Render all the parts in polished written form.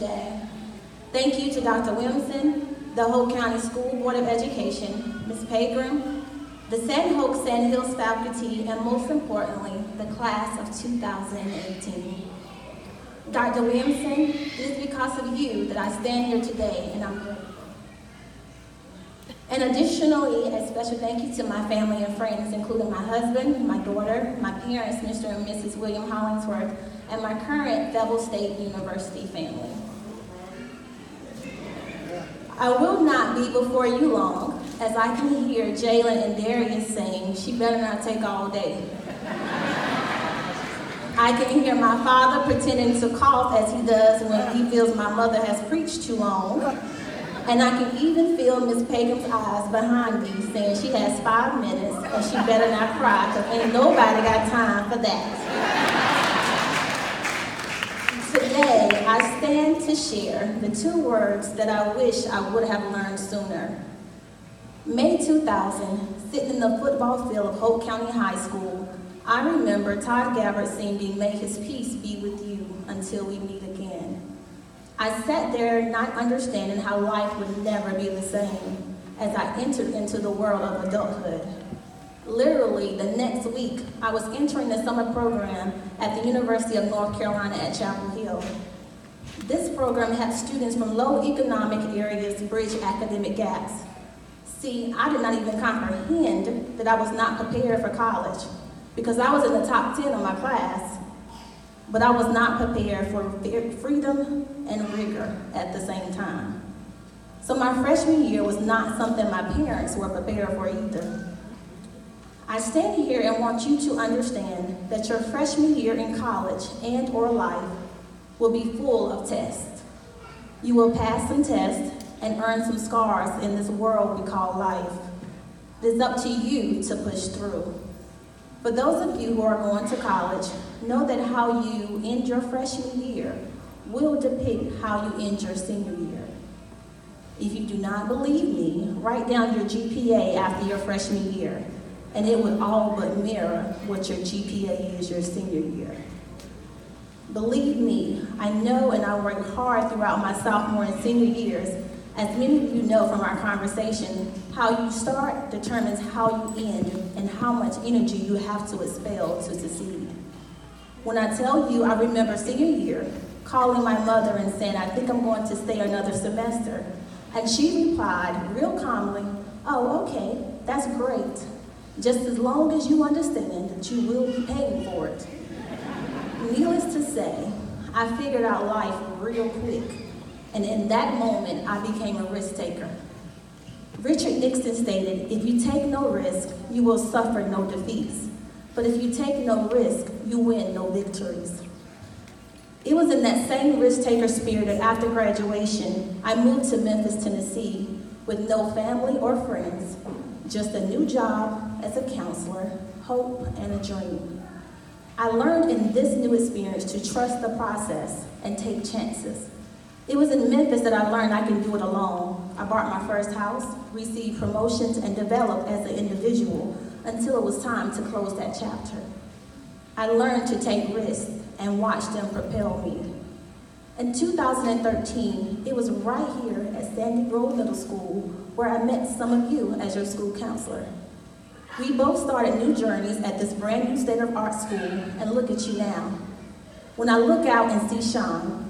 today. Thank you to Dr. Williamson, the Hope County School Board of Education, Ms. Pegram, the SandHoke Sand Hills faculty, and most importantly, the class of 2018. Dr. Williamson, it is because of you that I stand here today, and I'm grateful. And additionally, a special thank you to my family and friends, including my husband, my daughter, my parents, Mr. and Mrs. William Hollingsworth, and my current Bevel State University family. I will not be before you long, as I can hear Jalen and Darius saying, "She better not take all day." I can hear my father pretending to cough as he does when he feels my mother has preached too long. And I can even feel Ms. Pagum's eyes behind me saying she has 5 minutes and she better not cry because ain't nobody got time for that. Today, I stand to share the 2 words that I wish I would have learned sooner. May 2000, sitting in the football field of Hope County High School, I remember Todd Gabbard singing, "May his peace be with you until we meet again." I sat there not understanding how life would never be the same as I entered into the world of adulthood. Literally, the next week, I was entering the summer program at the University of North Carolina at Chapel Hill. This program had students from low economic areas bridge academic gaps. See, I did not even comprehend that I was not prepared for college because I was in the top 10 of my class, but I was not prepared for freedom and rigor at the same time. So my freshman year was not something my parents were prepared for either. I stand here and want you to understand that your freshman year in college and or life will be full of tests. You will pass some tests and earn some scars in this world we call life. It is up to you to push through. For those of you who are going to college, know that how you end your freshman year will depict how you end your senior year. If you do not believe me, write down your GPA after your freshman year, and it would all but mirror what your GPA is your senior year. Believe me, I know and I worked hard throughout my sophomore and senior years. As many of you know from our conversation, how you start determines how you end and how much energy you have to expel to succeed. When I tell you I remember senior year, calling my mother and saying, "I think I'm going to stay another semester." And she replied real calmly, "Oh, okay, that's great. Just as long as you understand that you will be paying for it." Needless to say, I figured out life real quick. And in that moment, I became a risk taker. Richard Nixon stated, "If you take no risk, you will suffer no defeats. But if you take no risk, you win no victories." It was in that same risk taker spirit that after graduation, I moved to Memphis, Tennessee with no family or friends, just a new job as a counselor, hope, and a dream. I learned in this new experience to trust the process and take chances. It was in Memphis that I learned I can do it alone. I bought my first house, received promotions, and developed as an individual until it was time to close that chapter. I learned to take risks and watch them propel me. In 2013, it was right here at Sandy Grove Middle School where I met some of you as your school counselor. We both started new journeys at this brand new state-of-the-art school, and look at you now. When I look out and see Sean,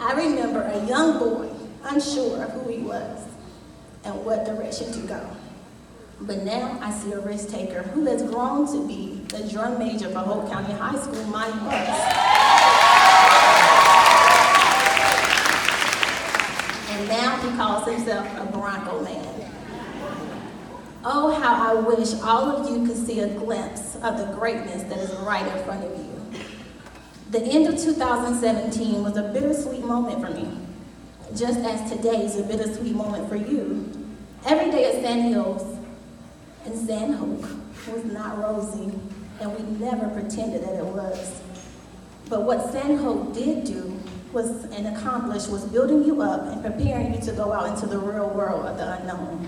I remember a young boy, unsure of who he was and what direction to go. But now I see a risk taker who has grown to be the drum major for Hope County High School, my boss. And now he calls himself a Bronco man. Oh, how I wish all of you could see a glimpse of the greatness that is right in front of you. The end of 2017 was a bittersweet moment for me, just as today is a bittersweet moment for you. Every day at Sand Hills and SandHoke was not rosy, and we never pretended that it was. But what SandHoke did do was and accomplish was building you up and preparing you to go out into the real world of the unknown.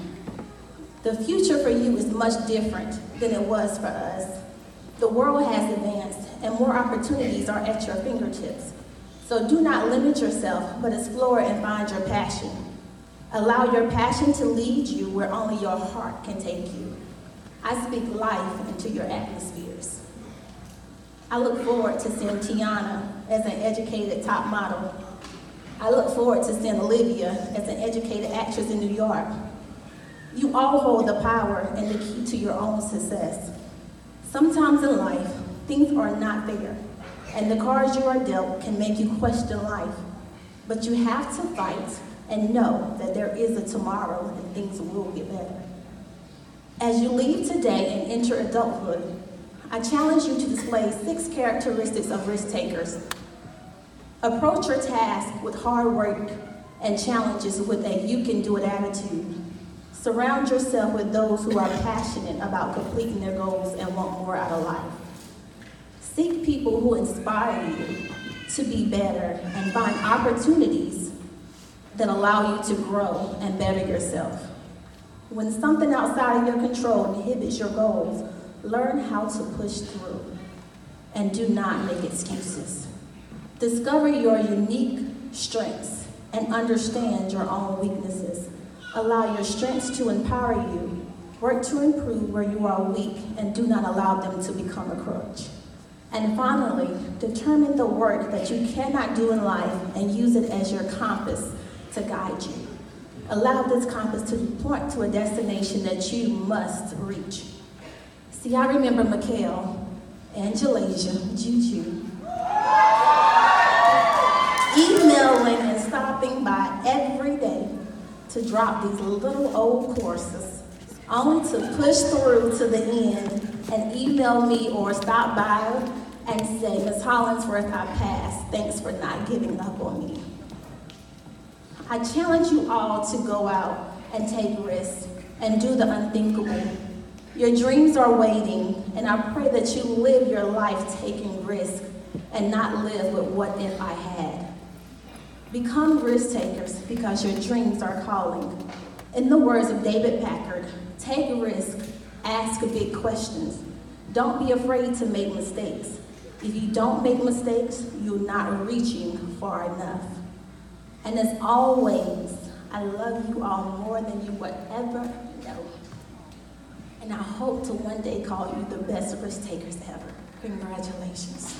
The future for you is much different than it was for us. The world has advanced and more opportunities are at your fingertips. So do not limit yourself, but explore and find your passion. Allow your passion to lead you where only your heart can take you. I speak life into your atmospheres. I look forward to seeing Tiana as an educated top model. I look forward to seeing Olivia as an educated actress in New York. You all hold the power and the key to your own success. Sometimes in life, things are not fair, and the cards you are dealt can make you question life. But you have to fight and know that there is a tomorrow and things will get better. As you leave today and enter adulthood, I challenge you to display 6 characteristics of risk takers. Approach your task with hard work and challenges with a you-can-do-it attitude. Surround yourself with those who are passionate about completing their goals and want more out of life. Seek people who inspire you to be better and find opportunities that allow you to grow and better yourself. When something outside of your control inhibits your goals, learn how to push through and do not make excuses. Discover your unique strengths and understand your own weaknesses. Allow your strengths to empower you. Work to improve where you are weak and do not allow them to become a crutch. And finally, determine the work that you cannot do in life and use it as your compass to guide you. Allow this compass to point to a destination that you must reach. See, I remember Mikhail, Angelasia, Juju, emailing and stopping by every day to drop these little old courses, only to push through to the end and email me or stop by and say, Ms. Hollingsworth, I passed. Thanks for not giving up on me. I challenge you all to go out and take risks and do the unthinkable. Your dreams are waiting, and I pray that you live your life taking risks and not live with what if I had. Become risk takers because your dreams are calling. In the words of David Packard, take risk, ask big questions. Don't be afraid to make mistakes. If you don't make mistakes, you're not reaching far enough. And as always, I love you all more than you would ever know. And I hope to one day call you the best risk takers ever. Congratulations.